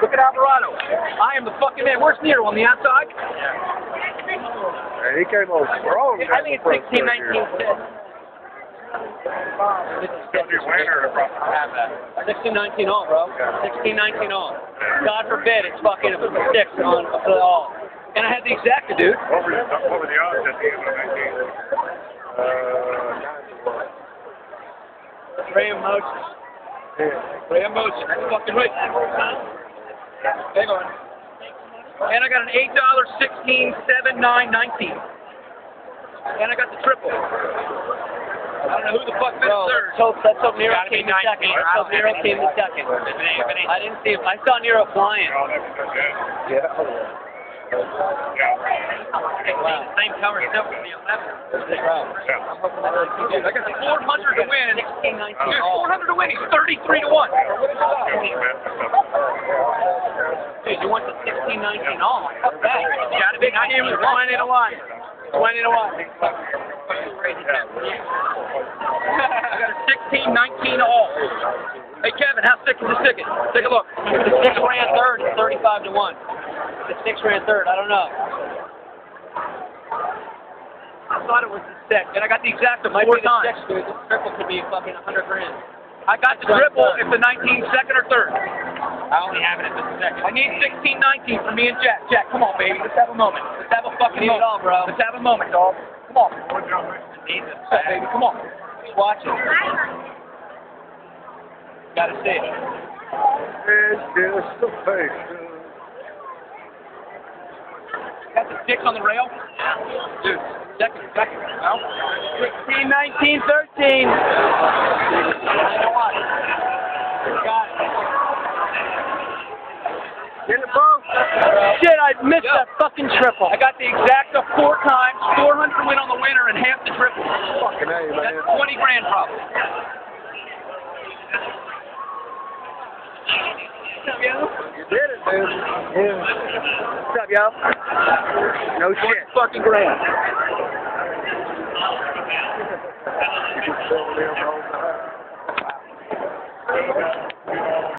Look at Alvarado. I am the fucking man. Where's Nero? On the outside? And he came on strong. I think it's 16, 19, 16, 19 all, bro. 16, 19 all. God forbid it's fucking 6 on all. And I had the exacta, dude. What were the odds at the end of 19? Graham Moses. Graham Moses. That's fucking right. Hang on. And I got an $8, 16, 7, 9, 19. And I got the triple. I don't know who the fuck finished third. Let's hope Nero came in second. Let's hope Nero came in second. I didn't see him. I saw Nero flying. Yeah. Same color stuff with the 11. I got the 400 to win. 16, 19 Dude, all. 400 to win. He's 33 to 1. Dude, you want the 16, 19 all? Fuck that. Got to be 20 to 1. 20 to 1. I got a 16, 19 all. Hey Kevin, how sick is the ticket? Take a look. The 6 ran third, it's 35 to 1. The 6 ran third, I don't know. I thought it was the 6, and I got the exact Might four be the times. 6, dude. The triple could be fucking 100 grand. I got the triple if the 19 second or third. I only have it at the second. I need 16, 19 for me and Jack. Jack, come on, baby. Let's have a moment. Let's have a fucking Need it moment. all, bro. Let's have a moment, dog. Come on. Need it. What's up, baby? Come on. Just watch it. Gotta see it. It's just a patient. Got the 6 on the rail? Dude, second. No? 16, 19, 13. Got it. Get it, bro. Shit, I missed that fucking triple. I got the exacta 4 times, 400 win on the winner, and half the triple. Fucking A, man. That's 20 grand probably. You did it, dude. Yeah. What's up, yo? No 20 shit. fucking grand. You just told me I'm wrong.